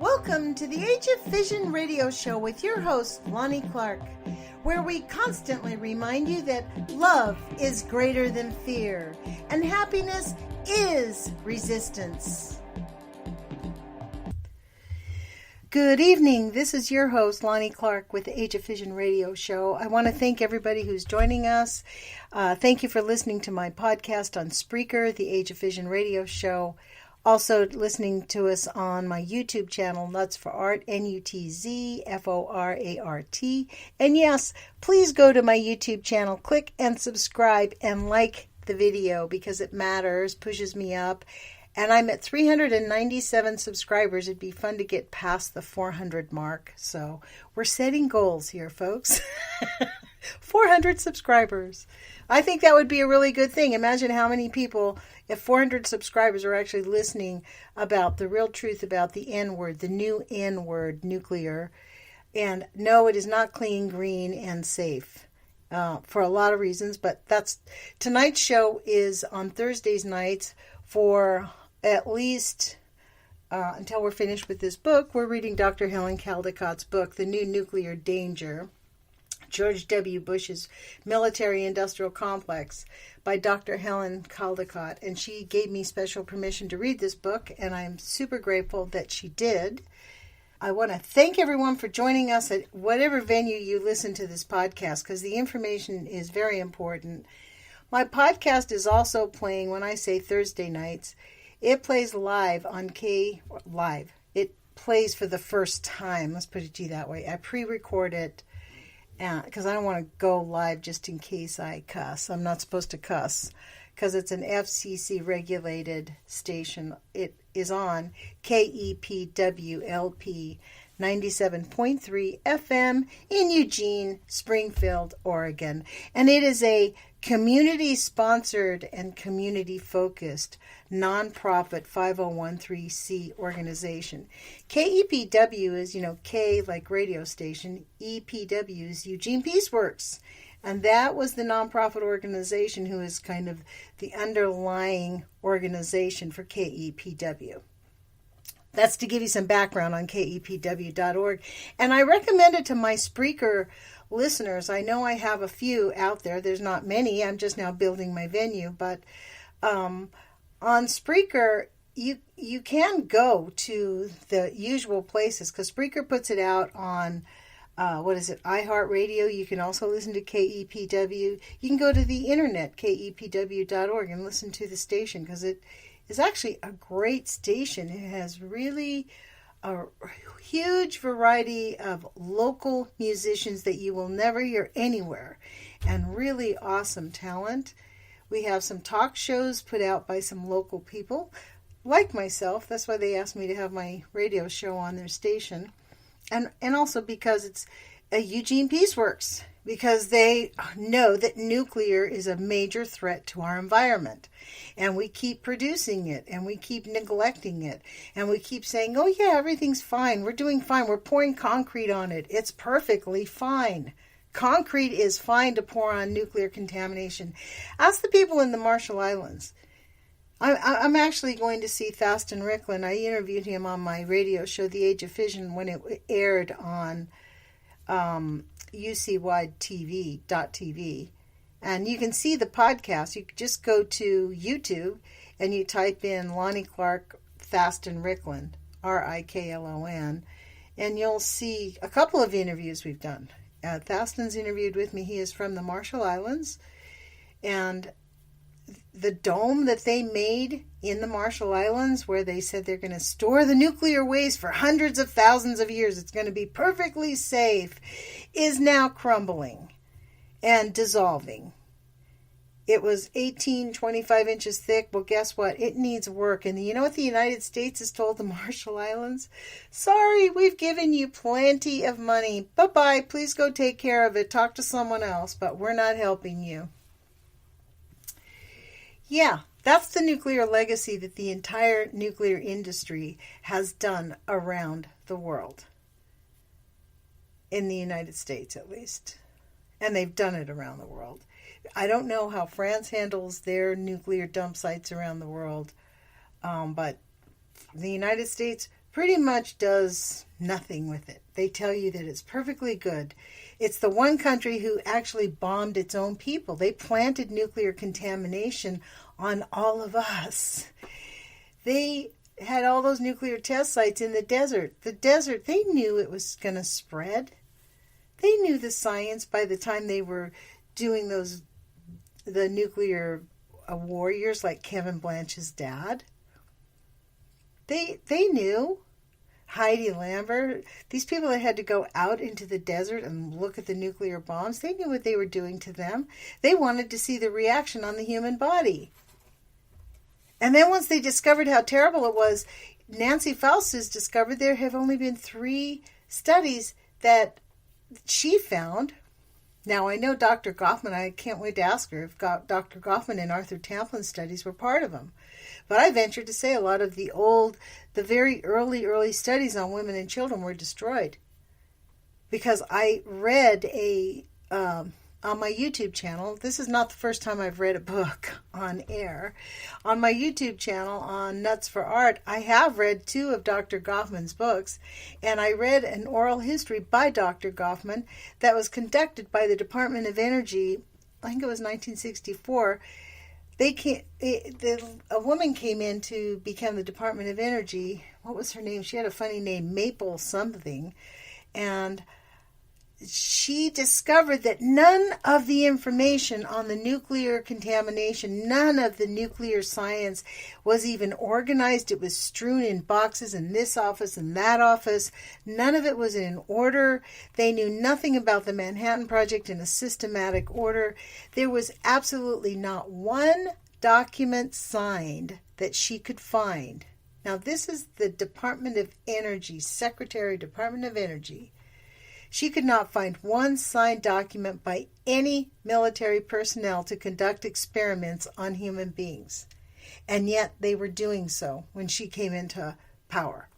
Welcome to the Age of Fission radio show with your host, Lonnie Clark, where we constantly remind you that love is greater than fear and happiness is resistance. Good evening. This is your host, Lonnie Clark, with the Age of Fission radio show. I want to thank everybody who's joining us. Thank you for listening to my podcast on Spreaker, the Age of Fission radio show. Also listening to us on my YouTube channel, nutzfoart, nutzfoart. And yes, please go to my YouTube channel, click and subscribe and like the video because it matters, pushes me up. And I'm at 397 subscribers. It'd be fun to get past the 400 mark. So we're setting goals here, folks. 400 subscribers. I think that would be a really good thing. Imagine how many people, if 400 subscribers are actually listening about the real truth about the N-word, the new N-word, nuclear. And no, it is not clean, green, and safe for a lot of reasons. But tonight's show is on Thursdays nights for at least until we're finished with this book. We're reading Dr. Helen Caldicott's book, The New Nuclear Danger, George W. Bush's Military-Industrial Complex by Dr. Helen Caldicott. And she gave me special permission to read this book, and I'm super grateful that she did. I want to thank everyone for joining us at whatever venue you listen to this podcast, because the information is very important. My podcast is also playing, when I say Thursday nights, it plays live on Live. It plays for the first time. Let's put it that way. I pre-record it because I don't want to go live just in case I cuss. I'm not supposed to cuss because it's an FCC regulated station. It is on KEPWLP 97.3 FM in Eugene, Springfield, Oregon. And it is a community-sponsored and community-focused nonprofit 5013C organization. KEPW is, K like radio station, EPW is Eugene Peaceworks. And that was the nonprofit organization who is kind of the underlying organization for KEPW. That's to give you some background on kepw.org. And I recommend it to my Spreaker listeners. I know I have a few out there. There's not many. I'm just now building my venue. But on Spreaker, you can go to the usual places because Spreaker puts it out on, iHeartRadio. You can also listen to KEPW. You can go to the internet, kepw.org, and listen to the station because it is actually a great station. It has really a huge variety of local musicians that you will never hear anywhere and really awesome talent. We have some talk shows put out by some local people like myself. That's why they asked me to have my radio show on their station. And also because it's a Eugene Peaceworks, because they know that nuclear is a major threat to our environment. And we keep producing it, and we keep neglecting it, and we keep saying, oh yeah, everything's fine, we're doing fine, we're pouring concrete on it, it's perfectly fine. Concrete is fine to pour on nuclear contamination. Ask the people in the Marshall Islands. I'm actually going to see Thaston Ricklin. I interviewed him on my radio show, The Age of Fission, when it aired on UCWide.TV. And you can see the podcast. You can just go to YouTube and you type in Lonnie Clark, Thaston Ricklin, Riklon, and you'll see a couple of interviews we've done. Thaston's interviewed with me. He is from the Marshall Islands. And the dome that they made in the Marshall Islands, where they said they're going to store the nuclear waste for hundreds of thousands of years, it's going to be perfectly safe, is now crumbling and dissolving. It was 25 inches thick. Well, guess what? It needs work. And you know what the United States has told the Marshall Islands? Sorry, we've given you plenty of money. Bye-bye. Please go take care of it. Talk to someone else, but we're not helping you. Yeah, that's the nuclear legacy that the entire nuclear industry has done around the world. In the United States, at least. And they've done it around the world. I don't know how France handles their nuclear dump sites around the world, but the United States pretty much does nothing with it. They tell you that it's perfectly good. It's the one country who actually bombed its own people. They planted nuclear contamination on all of us. They had all those nuclear test sites in the desert. The desert, they knew it was going to spread. They knew the science by the time they were doing the nuclear warriors like Kevin Blanch's dad. They knew. Heidi Lambert, these people that had to go out into the desert and look at the nuclear bombs, they knew what they were doing to them. They wanted to see the reaction on the human body. And then once they discovered how terrible it was, Nancy Faustus discovered there have only been 3 studies that she found. Now, I know Dr. Goffman, I can't wait to ask her if Dr. Goffman and Arthur Tamplin's studies were part of them. But I venture to say a lot of the very early studies on women and children were destroyed. Because I read on my YouTube channel, this is not the first time I've read a book on air. On my YouTube channel on nutzfoart, I have read 2 of Dr. Goffman's books, and I read an oral history by Dr. Goffman that was conducted by the Department of Energy, I think it was 1964. A woman came in to become the Department of Energy. What was her name? She had a funny name, Maple something, and she discovered that none of the information on the nuclear contamination, none of the nuclear science was even organized. It was strewn in boxes in this office and that office. None of it was in order. They knew nothing about the Manhattan Project in a systematic order. There was absolutely not one document signed that she could find. Now, this is the Department of Energy, Secretary, Department of Energy. She could not find one signed document by any military personnel to conduct experiments on human beings. And yet they were doing so when she came into power.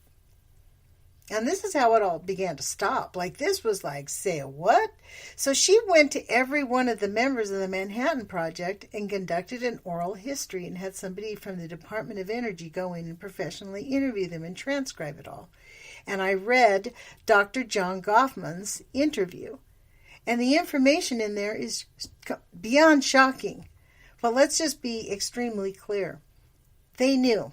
And this is how it all began to stop. Like, this was like, say what? So she went to every one of the members of the Manhattan Project and conducted an oral history and had somebody from the Department of Energy go in and professionally interview them and transcribe it all. And I read Dr. John Goffman's interview. And the information in there is beyond shocking. But let's just be extremely clear. They knew.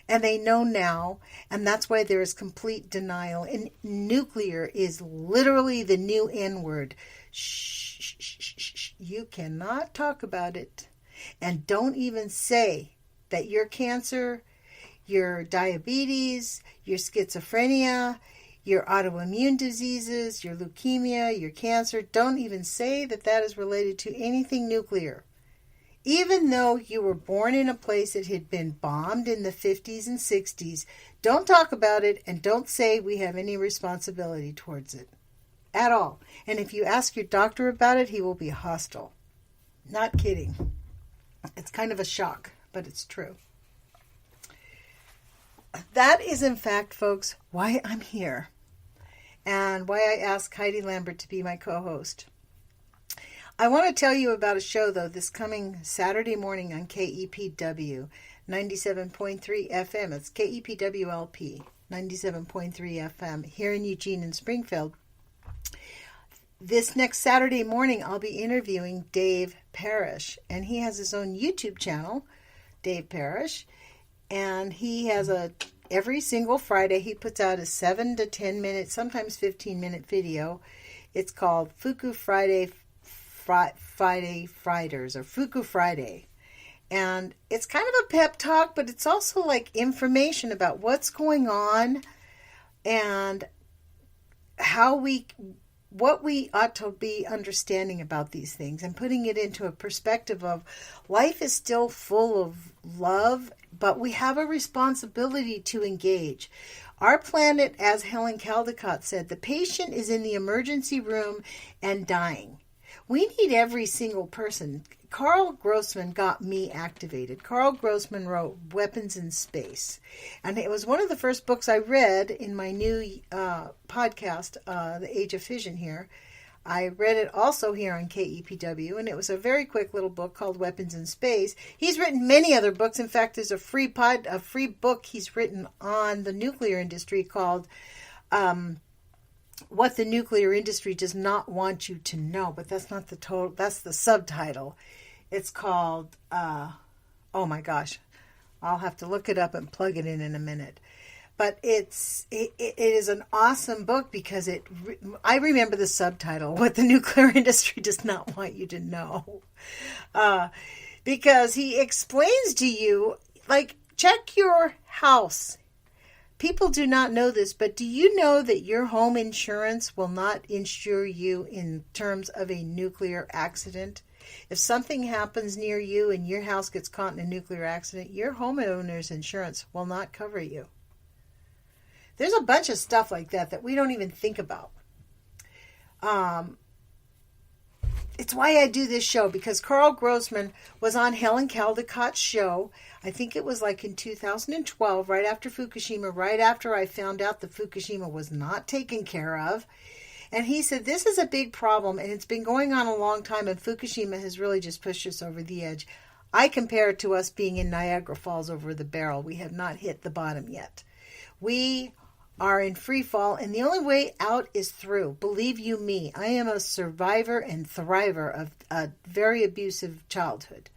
And they know now. And that's why there is complete denial. And nuclear is literally the new N-word. Shh, shh, shh, shh, shh. You cannot talk about it. And don't even say that your cancer, your diabetes, your schizophrenia, your autoimmune diseases, your leukemia, your cancer, don't even say that that is related to anything nuclear. Even though you were born in a place that had been bombed in the 50s and 60s, don't talk about it and don't say we have any responsibility towards it at all. And if you ask your doctor about it, he will be hostile. Not kidding. It's kind of a shock, but it's true. That is, in fact, folks, why I'm here and why I asked Heidi Lambert to be my co-host. I want to tell you about a show, though, this coming Saturday morning on KEPW 97.3 FM. It's KEPWLP 97.3 FM here in Eugene and Springfield. This next Saturday morning, I'll be interviewing Dave Parrish, and he has his own YouTube channel, Dave Parrish. And he has every single Friday, he puts out a 7 to 10 minute, sometimes 15-minute video. It's called Fuku Friday Fridays, or Fuku Friday. And it's kind of a pep talk, but it's also like information about what's going on and what we ought to be understanding about these things, and putting it into a perspective of life is still full of love, but we have a responsibility to engage. Our planet, as Helen Caldicott said, the patient is in the emergency room and dying. We need every single person. Carl Grossman got me activated. Carl Grossman wrote Weapons in Space. And it was one of the first books I read in my new podcast, The Age of Fission here. I read it also here on KEPW, and it was a very quick little book called Weapons in Space. He's written many other books. In fact, there's a free book he's written on the nuclear industry called What the Nuclear Industry Does Not Want You to Know. But that's not the total, that's the subtitle. It's called, oh my gosh, I'll have to look it up and plug it in a minute. But it is an awesome book because I remember the subtitle, What the Nuclear Industry Does Not Want You to Know. Because he explains to you, like, check your house. People do not know this, but do you know that your home insurance will not insure you in terms of a nuclear accident? If something happens near you and your house gets caught in a nuclear accident, your homeowner's insurance will not cover you. There's a bunch of stuff like that we don't even think about. It's why I do this show, because Carl Grossman was on Helen Caldicott's show. I think it was like in 2012, right after Fukushima, right after I found out that Fukushima was not taken care of. And he said, this is a big problem, and it's been going on a long time, and Fukushima has really just pushed us over the edge. I compare it to us being in Niagara Falls over the barrel. We have not hit the bottom yet. We are in free fall, and the only way out is through. Believe you me, I am a survivor and thriver of a very abusive childhood.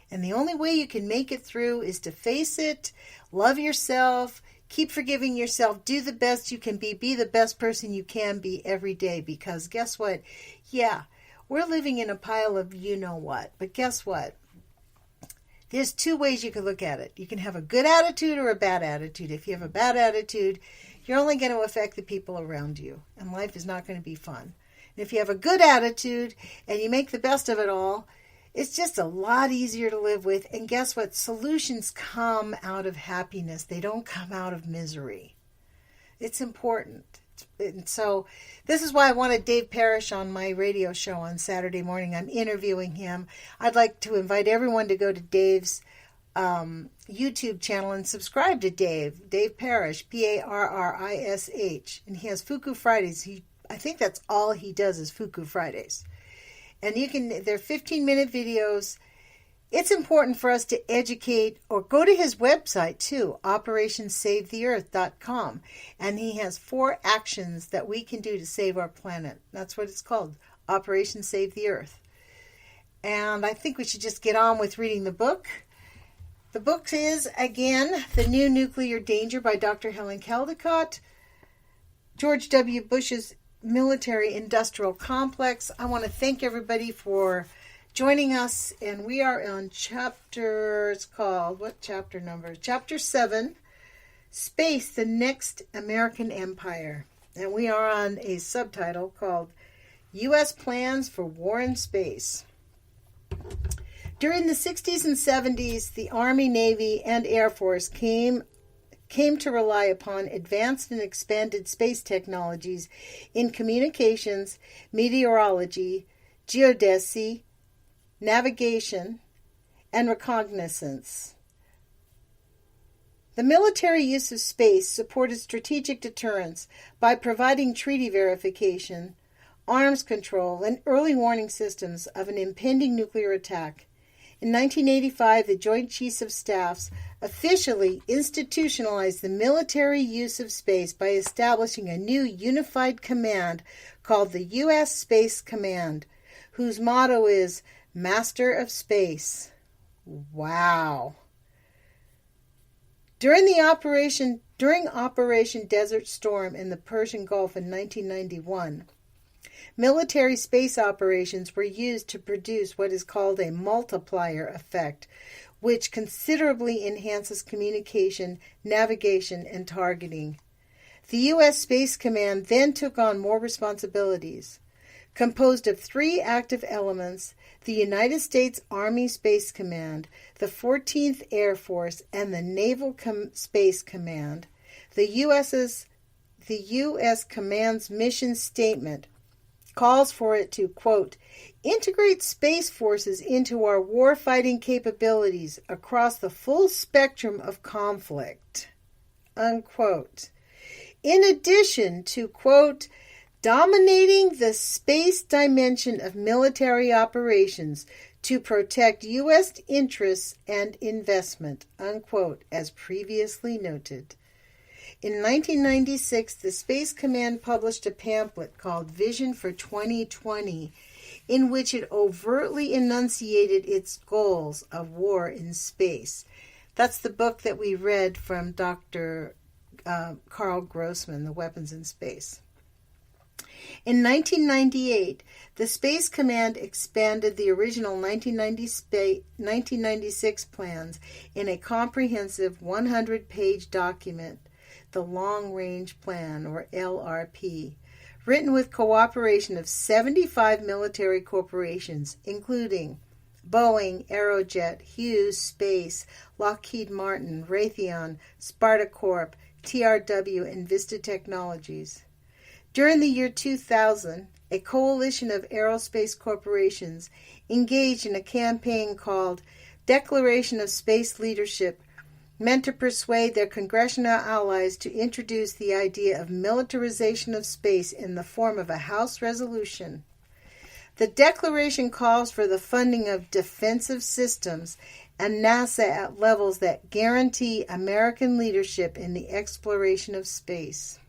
And the only way you can make it through is to face it, love yourself, keep forgiving yourself, do the best you can be the best person you can be every day. Because guess what? Yeah, we're living in a pile of you-know-what. But guess what? There's two ways you can look at it. You can have a good attitude or a bad attitude. If you have a bad attitude, you're only going to affect the people around you, and life is not going to be fun. And if you have a good attitude and you make the best of it all, it's just a lot easier to live with. And guess what? Solutions come out of happiness. They don't come out of misery. It's important. And so this is why I wanted Dave Parrish on my radio show on Saturday morning. I'm interviewing him. I'd like to invite everyone to go to Dave's YouTube channel and subscribe to Dave Parrish, Parrish, and he has Fuku Fridays. I think that's all he does is Fuku Fridays, and they're 15-minute videos. It's important for us to educate, or go to his website too, OperationSaveTheEarth.com, and he has 4 actions that we can do to save our planet. That's what it's called, Operation Save the Earth. And I think we should just get on with reading the book. The book is, again, The New Nuclear Danger by Dr. Helen Caldicott, George W. Bush's Military-Industrial Complex. I want to thank everybody for joining us, and we are on chapter, it's called, what chapter number? Chapter 7, Space, the Next American Empire. And we are on a subtitle called U.S. Plans for War in Space. During the 60s and 70s, the Army, Navy, and Air Force came to rely upon advanced and expanded space technologies in communications, meteorology, geodesy, navigation, and reconnaissance. The military use of space supported strategic deterrence by providing treaty verification, arms control, and early warning systems of an impending nuclear attack. In 1985, the Joint Chiefs of Staffs officially institutionalized the military use of space by establishing a new unified command called the U.S. Space Command, whose motto is Master of Space. Wow. During Operation Desert Storm in the Persian Gulf in 1991, military space operations were used to produce what is called a multiplier effect, which considerably enhances communication, navigation, and targeting. The U.S. Space Command then took on more responsibilities. Composed of 3 active elements, the United States Army Space Command, the 14th Air Force, and the Naval Space Command, the U.S. Command's mission statement calls for it to, quote, integrate space forces into our war-fighting capabilities across the full spectrum of conflict, unquote. In addition to, quote, dominating the space dimension of military operations to protect U.S. interests and investment, unquote, as previously noted. In 1996, the Space Command published a pamphlet called Vision for 2020, in which it overtly enunciated its goals of war in space. That's the book that we read from Dr. Carl Grossman, The Weapons in Space. In 1998, the Space Command expanded the original 1996 plans in a comprehensive 100-page document, the Long Range Plan, or LRP, written with cooperation of 75 military corporations, including Boeing, Aerojet, Hughes Space, Lockheed Martin, Raytheon, Sparta Corp, TRW, and Vista Technologies. During the year 2000, a coalition of aerospace corporations engaged in a campaign called Declaration of Space Leadership, meant to persuade their congressional allies to introduce the idea of militarization of space in the form of a House resolution. The declaration calls for the funding of defensive systems and NASA at levels that guarantee American leadership in the exploration of space.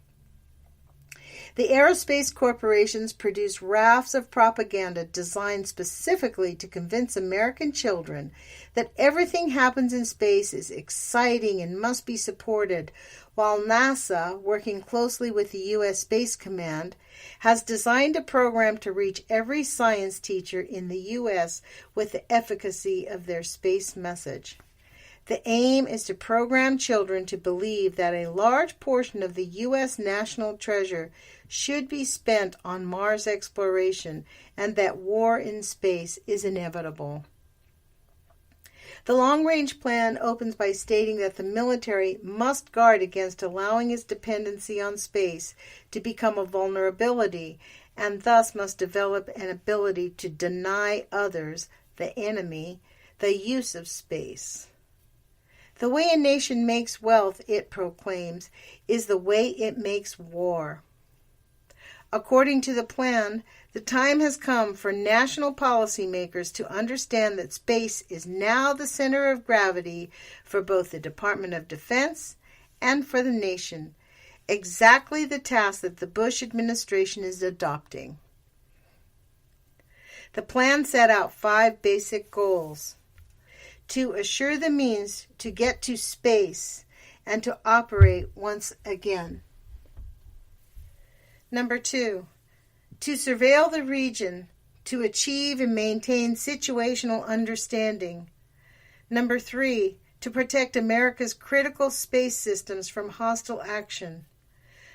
The aerospace corporations produce rafts of propaganda designed specifically to convince American children that everything happens in space is exciting and must be supported, while NASA, working closely with the U.S. Space Command, has designed a program to reach every science teacher in the U.S. with the efficacy of their space message. The aim is to program children to believe that a large portion of the U.S. national treasure should be spent on Mars exploration and that war in space is inevitable. The long-range plan opens by stating that the military must guard against allowing its dependency on space to become a vulnerability and thus must develop an ability to deny others, the enemy, the use of space. The way a nation makes wealth, it proclaims, is the way it makes war. According to the plan, the time has come for national policymakers to understand that space is now the center of gravity for both the Department of Defense and for the nation, exactly the task that the Bush administration is adopting. The plan set out 5 basic goals: to assure the means to get to space and to operate once again. Number 2, to surveil the region, to achieve and maintain situational understanding. Number 3, to protect America's critical space systems from hostile action.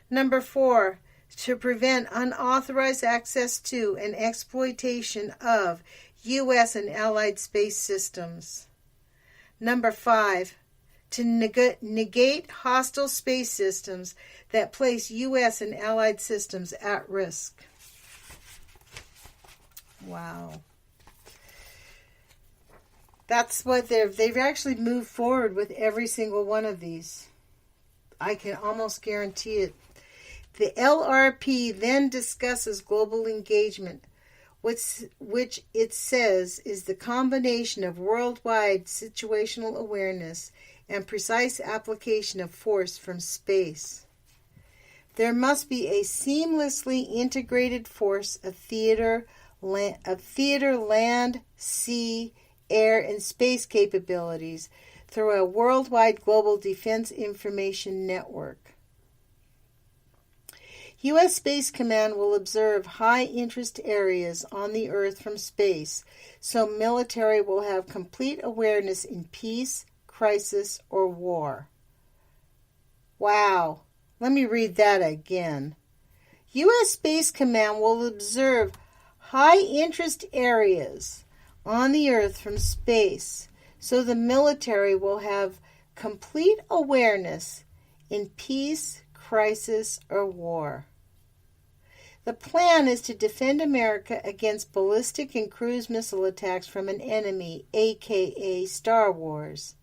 Number 4, to prevent unauthorized access to and exploitation of U.S. and Allied space systems. Number 5, to negate hostile space systems that place U.S. and Allied systems at risk. Wow. That's what they've actually moved forward with every single one of these. I can almost guarantee it. The LRP then discusses global engagement, which it says is the combination of worldwide situational awareness and precise application of force from space. There must be a seamlessly integrated force of theater, land, sea, air, and space capabilities through a worldwide global defense information network. U.S. Space Command will observe high-interest areas on the Earth from space, so military will have complete awareness in peace, crisis, or war. Wow. Let me read that again. U.S. Space Command will observe high-interest areas on the Earth from space, so the military will have complete awareness in peace, crisis, or war. The plan is to defend America against ballistic and cruise missile attacks from an enemy, aka Star Wars.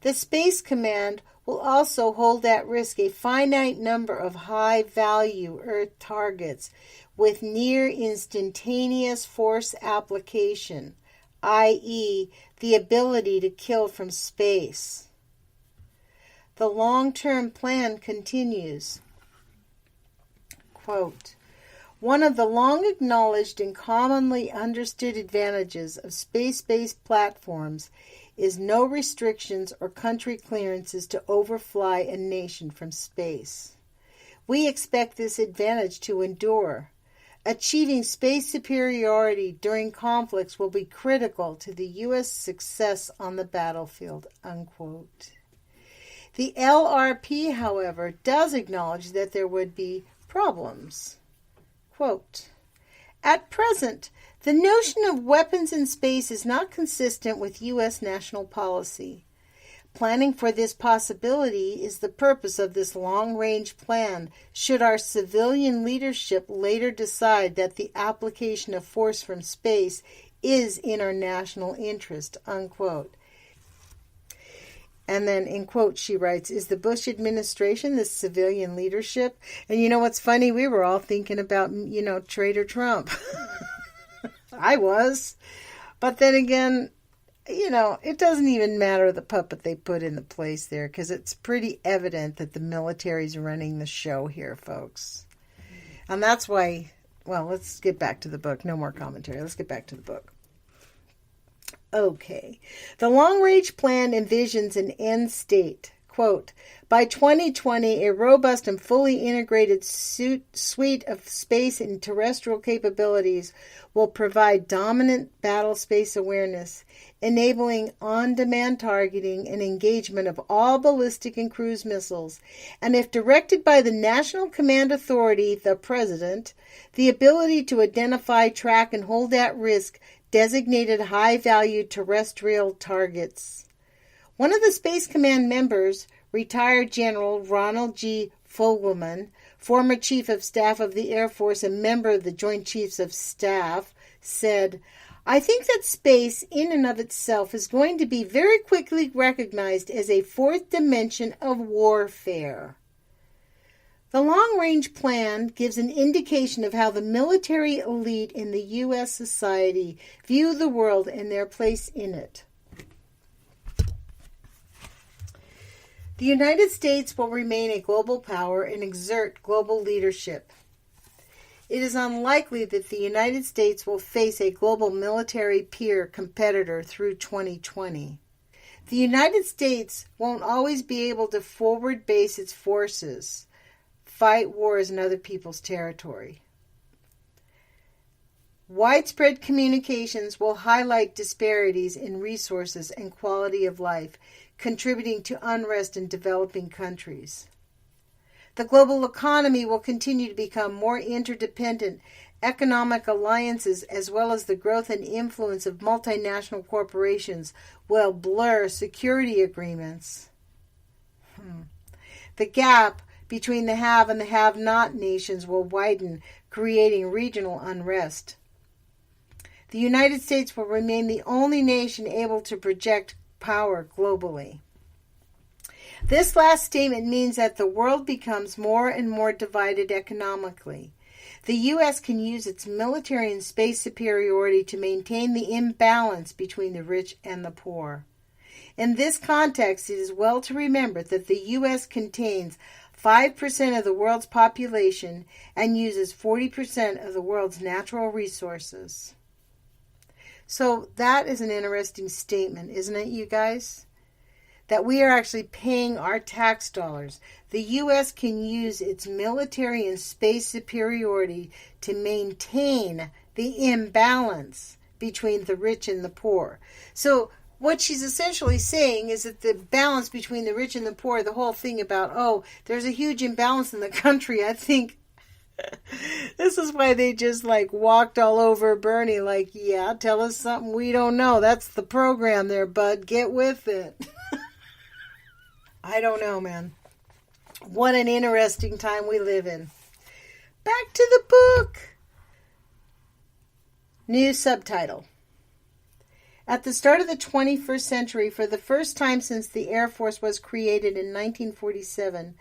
The Space Command will also hold at risk a finite number of high-value Earth targets with near instantaneous force application, i.e., the ability to kill from space. The long-term plan continues. Quote, one of the long-acknowledged and commonly understood advantages of space-based platforms is no restrictions or country clearances to overfly a nation from space. We expect this advantage to endure. Achieving space superiority during conflicts will be critical to the U.S. success on the battlefield, unquote. The LRP, however, does acknowledge that there would be problems. Quote, at present, the notion of weapons in space is not consistent with U.S. national policy. Planning for this possibility is the purpose of this long-range plan, should our civilian leadership later decide that the application of force from space is in our national interest, unquote. And then, in quotes, she writes, is the Bush administration the civilian leadership? And you know what's funny? We were all thinking about, Traitor Trump. I was. But then again, it doesn't even matter the puppet they put in the place there, because it's pretty evident that the military's running the show here, folks. And that's why, well, let's get back to the book. No more commentary. Let's get back to the book. Okay. The long-range plan envisions an end state. Quote, by 2020, a robust and fully integrated suite of space and terrestrial capabilities will provide dominant battle space awareness, enabling on-demand targeting and engagement of all ballistic and cruise missiles, and if directed by the National Command Authority, the President, the ability to identify, track, and hold at risk designated high-value terrestrial targets. One of the Space Command members, retired General Ronald G. Fogelman, former Chief of Staff of the Air Force and member of the Joint Chiefs of Staff, said, I think that space in and of itself is going to be very quickly recognized as a fourth dimension of warfare. The long-range plan gives an indication of how the military elite in the U.S. society view the world and their place in it. The United States will remain a global power and exert global leadership. It is unlikely that the United States will face a global military peer competitor through 2020. The United States won't always be able to forward base its forces, fight wars in other people's territory. Widespread communications will highlight disparities in resources and quality of life, contributing to unrest in developing countries. The global economy will continue to become more interdependent. Economic alliances, as well as the growth and influence of multinational corporations, will blur security agreements. The gap between the have and the have-not nations will widen, creating regional unrest. The United States will remain the only nation able to project power globally. This last statement means that the world becomes more and more divided economically. The U.S. can use its military and space superiority to maintain the imbalance between the rich and the poor. In this context, it is well to remember that the U.S. contains 5% of the world's population and uses 40% of the world's natural resources. So that is an interesting statement, isn't it, you guys? That we are actually paying our tax dollars. The U.S. can use its military and space superiority to maintain the imbalance between the rich and the poor. So what she's essentially saying is that the balance between the rich and the poor, the whole thing about, there's a huge imbalance in the country, I think this is why they just walked all over Bernie yeah, tell us something we don't know. That's the program there, bud. Get with it. I don't know, man. What an interesting time we live in. Back to the book. New subtitle. At the start of the 21st century, for the first time since the Air Force was created in 1947,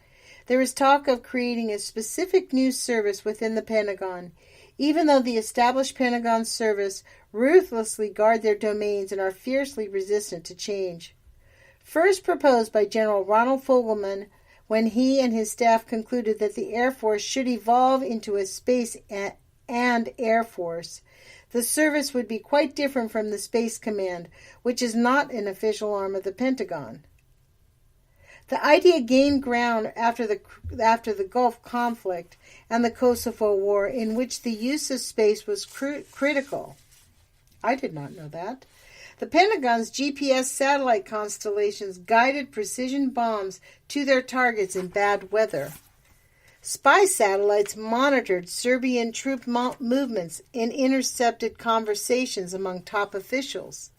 there is talk of creating a specific news service within the Pentagon, even though the established Pentagon service ruthlessly guard their domains and are fiercely resistant to change. First proposed by General Ronald Fogelman when he and his staff concluded that the Air Force should evolve into a space and Air Force, the service would be quite different from the Space Command, which is not an official arm of the Pentagon. The idea gained ground after the Gulf conflict and the Kosovo War, in which the use of space was critical. I did not know that. The Pentagon's GPS satellite constellations guided precision bombs to their targets in bad weather. Spy satellites monitored Serbian troop movements and intercepted conversations among top officials.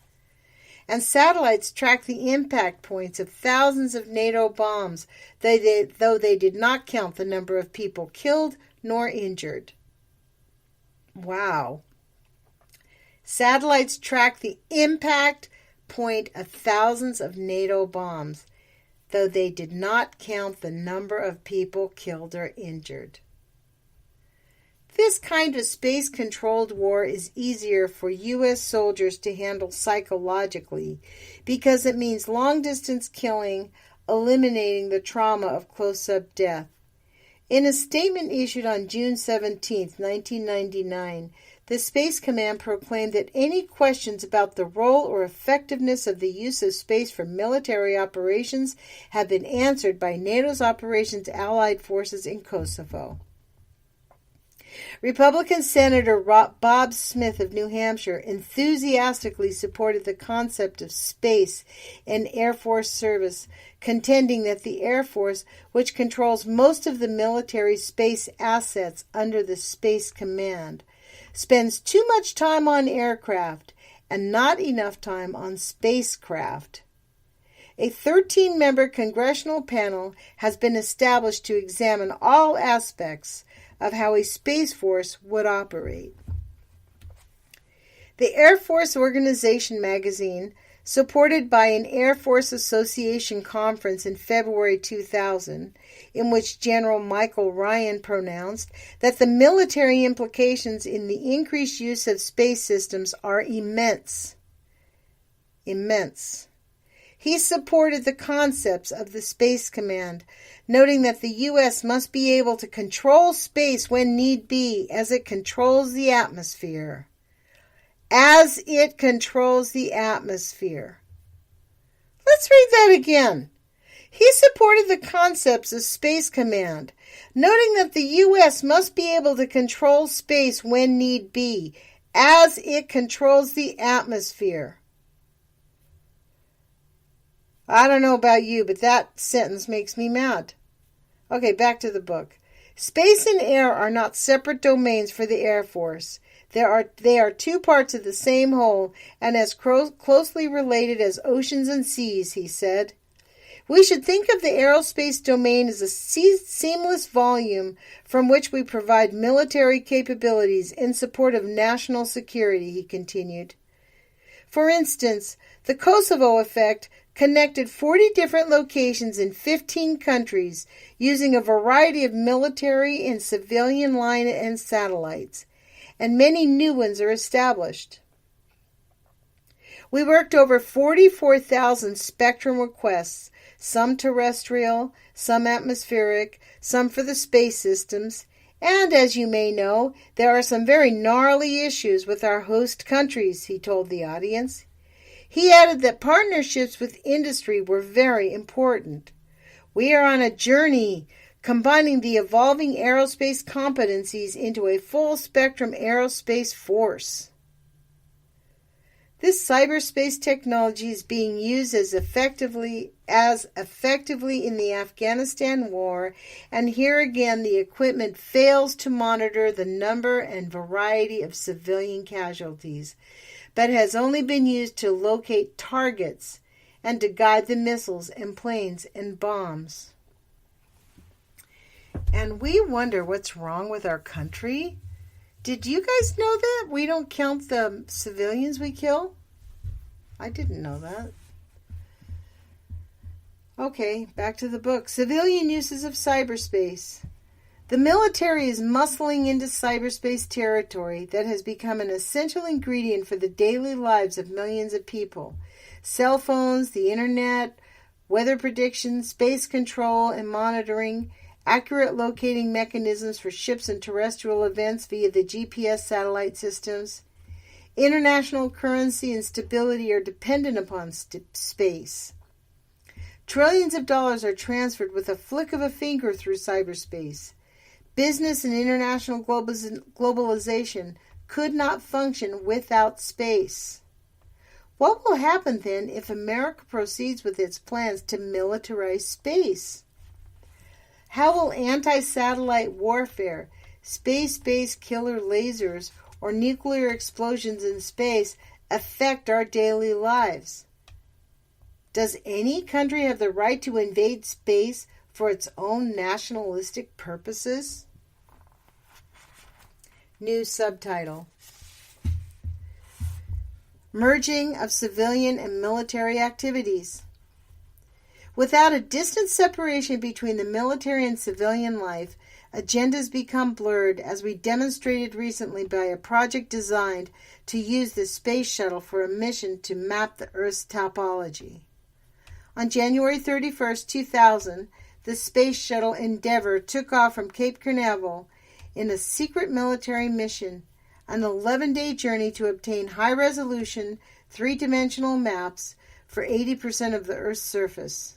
And satellites tracked the impact points of thousands of NATO bombs, though they did not count the number of people killed nor injured. Wow. Satellites tracked the impact point of thousands of NATO bombs, though they did not count the number of people killed or injured. This kind of space-controlled war is easier for U.S. soldiers to handle psychologically because it means long-distance killing, eliminating the trauma of close-up death. In a statement issued on June 17, 1999, the Space Command proclaimed that any questions about the role or effectiveness of the use of space for military operations have been answered by NATO's Operations Allied Forces in Kosovo. Republican Senator Bob Smith of New Hampshire enthusiastically supported the concept of space and Air Force service, contending that the Air Force, which controls most of the military space assets under the Space Command, spends too much time on aircraft and not enough time on spacecraft. A 13-member congressional panel has been established to examine all aspects of how a Space Force would operate. The Air Force Organization magazine, supported by an Air Force Association conference in February 2000, in which General Michael Ryan pronounced that the military implications in the increased use of space systems are immense. Immense. He supported the concepts of the Space Command, noting that the U.S. must be able to control space when need be as it controls the atmosphere. As it controls the atmosphere. Let's read that again. He supported the concepts of Space Command, noting that the U.S. must be able to control space when need be, as it controls the atmosphere. I don't know about you, but that sentence makes me mad. Okay, back to the book. Space and air are not separate domains for the Air Force. They are two parts of the same whole and as closely related as oceans and seas, he said. We should think of the aerospace domain as a seamless volume from which we provide military capabilities in support of national security, he continued. For instance, the Kosovo effect connected 40 different locations in 15 countries using a variety of military and civilian line and satellites, and many new ones are established. We worked over 44,000 spectrum requests, some terrestrial, some atmospheric, some for the space systems, and as you may know, there are some very gnarly issues with our host countries, he told the audience. He added that partnerships with industry were very important. We are on a journey combining the evolving aerospace competencies into a full-spectrum aerospace force. This cyberspace technology is being used as effectively in the Afghanistan war, and here again the equipment fails to monitor the number and variety of civilian casualties, but has only been used to locate targets and to guide the missiles and planes and bombs. And we wonder what's wrong with our country. Did you guys know that? We don't count the civilians we kill? I didn't know that. Okay, back to the book. Civilian uses of cyberspace. The military is muscling into cyberspace territory that has become an essential ingredient for the daily lives of millions of people. Cell phones, the internet, weather prediction, space control and monitoring, accurate locating mechanisms for ships and terrestrial events via the GPS satellite systems. International currency and stability are dependent upon space. Trillions of dollars are transferred with a flick of a finger through cyberspace. Business and international globalization could not function without space. What will happen then if America proceeds with its plans to militarize space? How will anti-satellite warfare, space-based killer lasers, or nuclear explosions in space affect our daily lives? Does any country have the right to invade space for its own nationalistic purposes? New subtitle. Merging of civilian and military activities. Without a distant separation between the military and civilian life, agendas become blurred, as we demonstrated recently by a project designed to use the space shuttle for a mission to map the Earth's topology. On January 31st, 2000, the space shuttle Endeavour took off from Cape Canaveral in a secret military mission, an 11-day journey to obtain high-resolution, three-dimensional maps for 80% of the Earth's surface.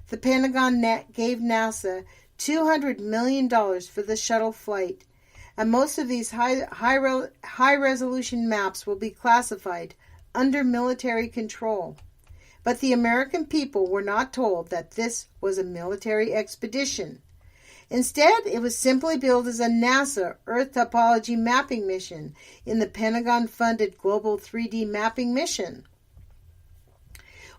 The Pentagon gave NASA $200 million for the shuttle flight, and most of these high-resolution maps will be classified under military control. But the American people were not told that this was a military expedition. Instead, it was simply billed as a NASA Earth topology mapping mission in the Pentagon-funded Global 3D Mapping Mission.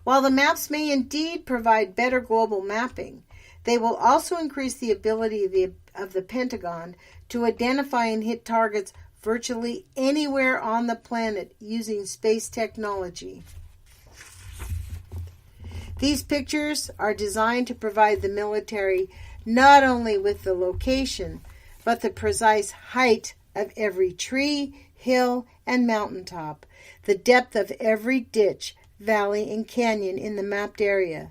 While the maps may indeed provide better global mapping, they will also increase the ability of the Pentagon to identify and hit targets virtually anywhere on the planet using space technology. These pictures are designed to provide the military not only with the location, but the precise height of every tree, hill, and mountaintop, the depth of every ditch, valley, and canyon in the mapped area.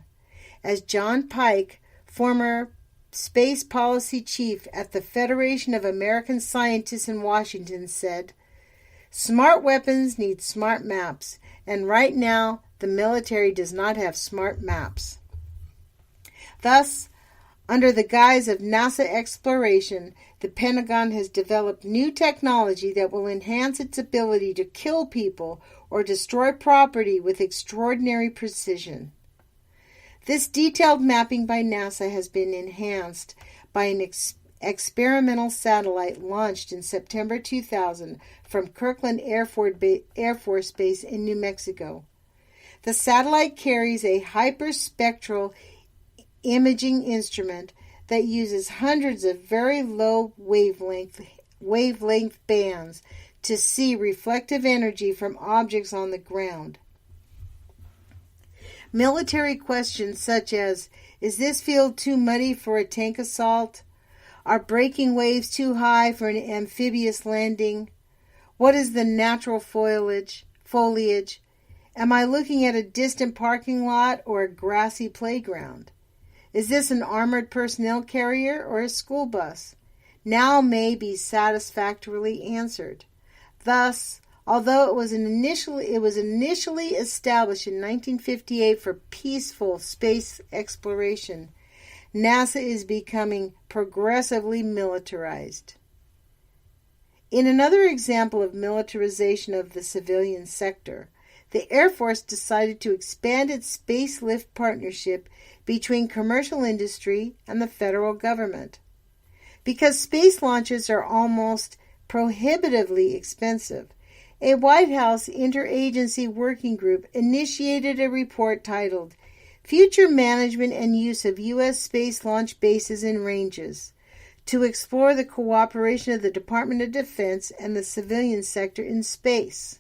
As John Pike, former space policy chief at the Federation of American Scientists in Washington, said, "Smart weapons need smart maps, and right now the military does not have smart maps." Thus, under the guise of NASA exploration, the Pentagon has developed new technology that will enhance its ability to kill people or destroy property with extraordinary precision. This detailed mapping by NASA has been enhanced by an experimental satellite launched in September 2000 from Kirtland Air Force Base in New Mexico. The satellite carries a hyperspectral imaging instrument that uses hundreds of very low wavelength bands to see reflective energy from objects on the ground. Military questions such as, is this field too muddy for a tank assault? Are breaking waves too high for an amphibious landing? What is the natural foliage? Am I looking at a distant parking lot or a grassy playground? Is this an armored personnel carrier or a school bus? Now may be satisfactorily answered. Thus, although it was initially established in 1958 for peaceful space exploration, NASA is becoming progressively militarized. In another example of militarization of the civilian sector, the Air Force decided to expand its space lift partnership between commercial industry and the federal government. Because space launches are almost prohibitively expensive, a White House interagency working group initiated a report titled Future Management and Use of U.S. Space Launch Bases and Ranges to explore the cooperation of the Department of Defense and the civilian sector in space.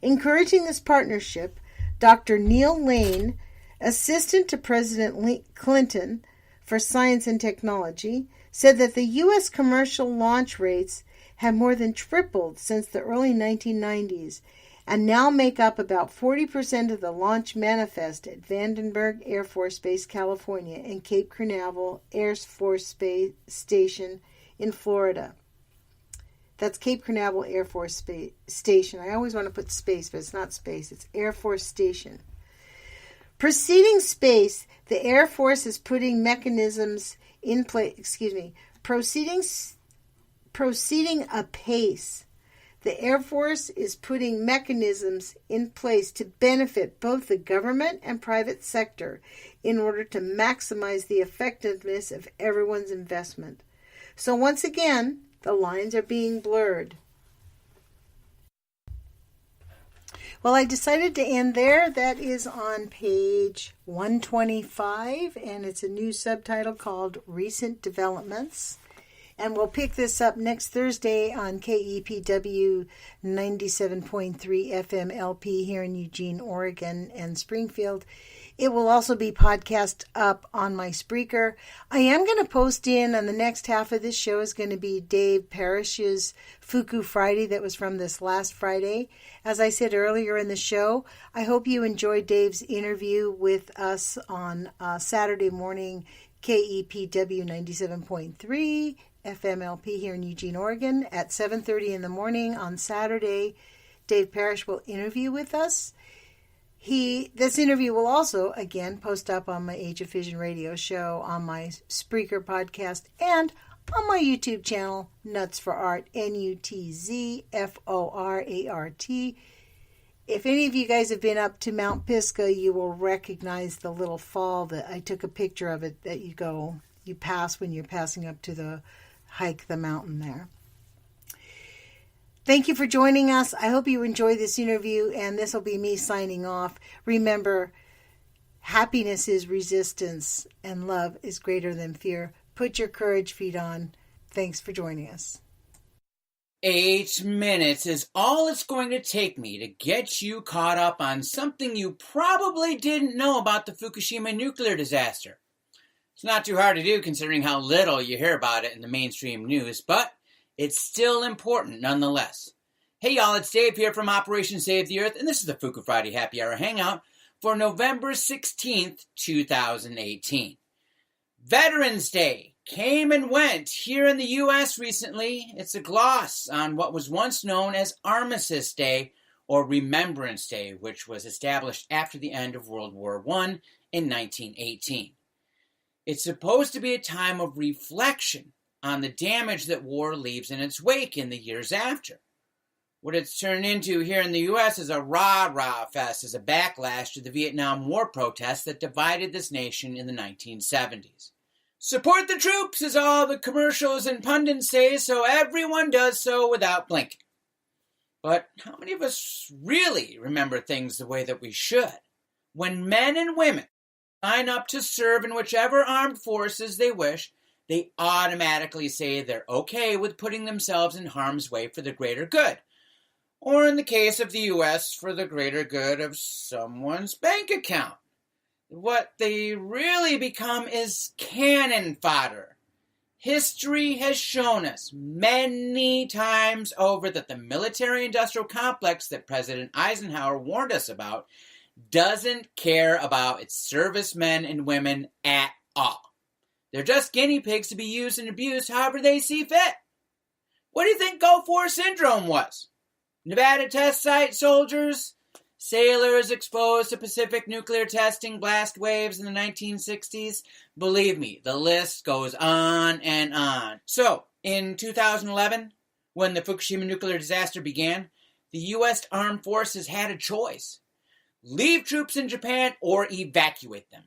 Encouraging this partnership, Dr. Neil Lane, assistant to President Clinton for Science and Technology, said that the U.S. commercial launch rates have more than tripled since the early 1990s and now make up about 40% of the launch manifest at Vandenberg Air Force Base, California, and Cape Canaveral Air Force Station in Florida. That's Cape Canaveral Air Force Station. I always want to put space, but it's not space. It's Air Force Station. Preceding space, the Air Force is putting mechanisms in place. Proceeding apace. The Air Force is putting mechanisms in place to benefit both the government and private sector in order to maximize the effectiveness of everyone's investment. So once again, the lines are being blurred. Well, I decided to end there. That is on page 125, and it's a new subtitle called Recent Developments. And we'll pick this up next Thursday on KEPW 97.3 FM LP here in Eugene, Oregon, and Springfield. It will also be podcast up on my Spreaker. I am going to post in on the next half of this show is going to be Dave Parrish's Fuku Friday that was from this last Friday. As I said earlier in the show, I hope you enjoyed Dave's interview with us on Saturday morning, KEPW 97.3 FMLP here in Eugene, Oregon at 7:30 in the morning on Saturday. Dave Parrish will interview with us. This interview will also, again, post up on my Age of Fission radio show, on my Spreaker podcast, and on my YouTube channel, Nuts for Art, NUTZFORART. If any of you guys have been up to Mount Pisgah, you will recognize the little fall that I took a picture of it that you pass when you're passing up to hike the mountain there. Thank you for joining us. I hope you enjoy this interview, and this will be me signing off. Remember, happiness is resistance, and love is greater than fear. Put your courage feet on. Thanks for joining us. 8 minutes is all it's going to take me to get you caught up on something you probably didn't know about the Fukushima nuclear disaster. It's not too hard to do considering how little you hear about it in the mainstream news, but it's still important nonetheless. Hey y'all, it's Dave here from Operation Save the Earth, and this is the Fuku Friday Happy Hour Hangout for November 16th, 2018. Veterans Day came and went here in the U.S. recently. It's a gloss on what was once known as Armistice Day or Remembrance Day, which was established after the end of World War I in 1918. It's supposed to be a time of reflection on the damage that war leaves in its wake in the years after. What it's turned into here in the U.S. is a rah-rah fest as a backlash to the Vietnam War protests that divided this nation in the 1970s. Support the troops, as all the commercials and pundits say, so everyone does so without blinking. But how many of us really remember things the way that we should? When men and women sign up to serve in whichever armed forces they wish, they automatically say they're okay with putting themselves in harm's way for the greater good. Or in the case of the U.S., for the greater good of someone's bank account. What they really become is cannon fodder. History has shown us many times over that the military-industrial complex that President Eisenhower warned us about doesn't care about its servicemen and women at all. They're just guinea pigs to be used and abused however they see fit. What do you think Gulf War Syndrome was? Nevada test site soldiers? Sailors exposed to Pacific nuclear testing blast waves in the 1960s? Believe me, the list goes on and on. So, in 2011, when the Fukushima nuclear disaster began, the U.S. Armed Forces had a choice. Leave troops in Japan or evacuate them.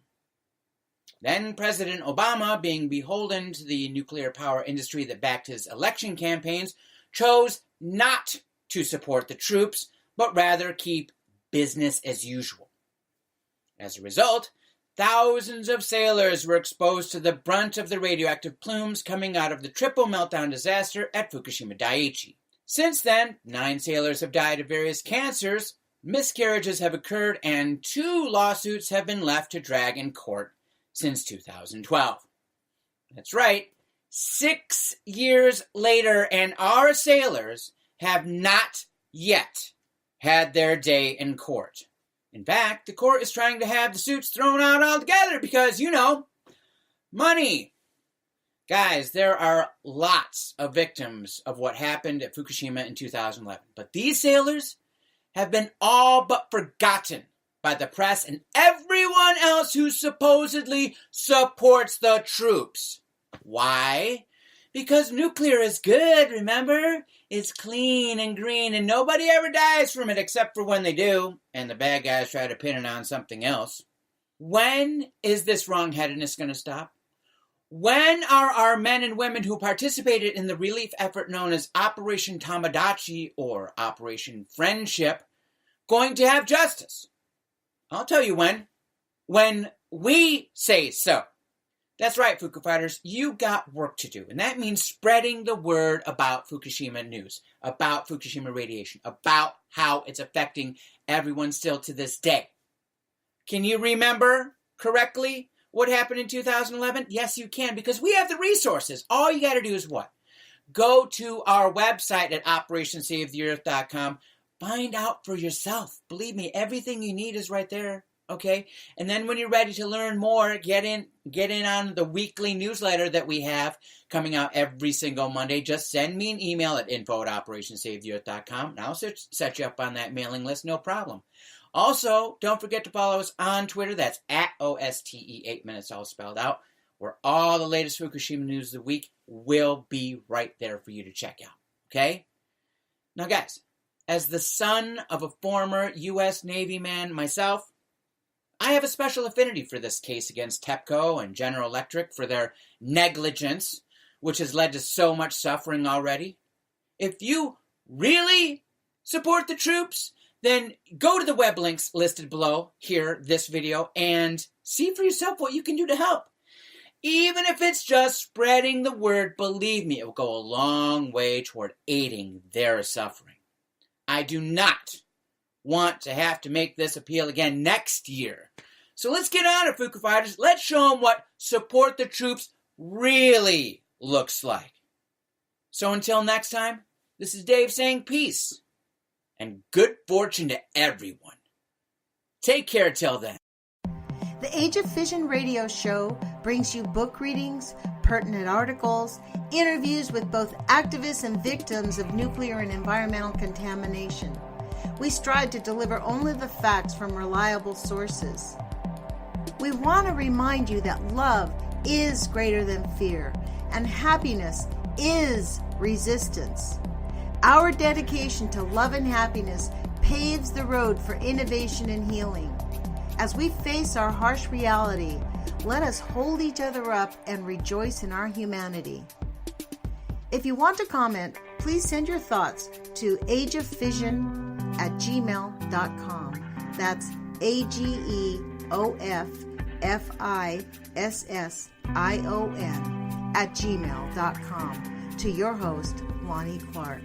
Then President Obama, being beholden to the nuclear power industry that backed his election campaigns, chose not to support the troops, but rather keep business as usual. As a result, thousands of sailors were exposed to the brunt of the radioactive plumes coming out of the triple meltdown disaster at Fukushima Daiichi. Since then, 9 sailors have died of various cancers, miscarriages have occurred, and 2 lawsuits have been left to drag in court since 2012. That's right, 6 years later, and our sailors have not yet had their day in court. In fact, the court is trying to have the suits thrown out altogether because, money. Guys, there are lots of victims of what happened at Fukushima in 2011. But these sailors have been all but forgotten by the press and everyone else who supposedly supports the troops. Why? Because nuclear is good, remember? It's clean and green and nobody ever dies from it except for when they do and the bad guys try to pin it on something else. When is this wrongheadedness going to stop? When are our men and women who participated in the relief effort known as Operation Tamagotchi or Operation Friendship going to have justice? I'll tell you when. When we say so. That's right, Fuku Fighters, you got work to do. And that means spreading the word about Fukushima news, about Fukushima radiation, about how it's affecting everyone still to this day. Can you remember correctly what happened in 2011? Yes, you can, because we have the resources. All you got to do is what? Go to our website at OperationSaveTheEarth.com. Find out for yourself. Believe me, everything you need is right there. Okay? And then when you're ready to learn more, get in on the weekly newsletter that we have coming out every single Monday. Just send me an email at info@OperationSaveTheEarth.com, and I'll set you up on that mailing list, no problem. Also, don't forget to follow us on Twitter. That's at OSTE 8 minutes, all spelled out, where all the latest Fukushima news of the week will be right there for you to check out. Okay? Now, guys, as the son of a former U.S. Navy man myself, I have a special affinity for this case against TEPCO and General Electric for their negligence, which has led to so much suffering already. If you really support the troops, then go to the web links listed below here, this video, and see for yourself what you can do to help. Even if it's just spreading the word, believe me, it will go a long way toward aiding their suffering. I do not want to have to make this appeal again next year. So let's get on it, Fuku Fighters. Let's show them what support the troops really looks like. So until next time, this is Dave saying peace and good fortune to everyone. Take care till then. The Age of Fission radio show brings you book readings, pertinent articles, interviews with both activists and victims of nuclear and environmental contamination. We strive to deliver only the facts from reliable sources. We want to remind you that love is greater than fear, and happiness is resistance. Our dedication to love and happiness paves the road for innovation and healing. As we face our harsh reality, let us hold each other up and rejoice in our humanity. If you want to comment, please send your thoughts to ageoffission@gmail.com. That's AGEOFFISSION @gmail.com. To your host, Lonnie Clark.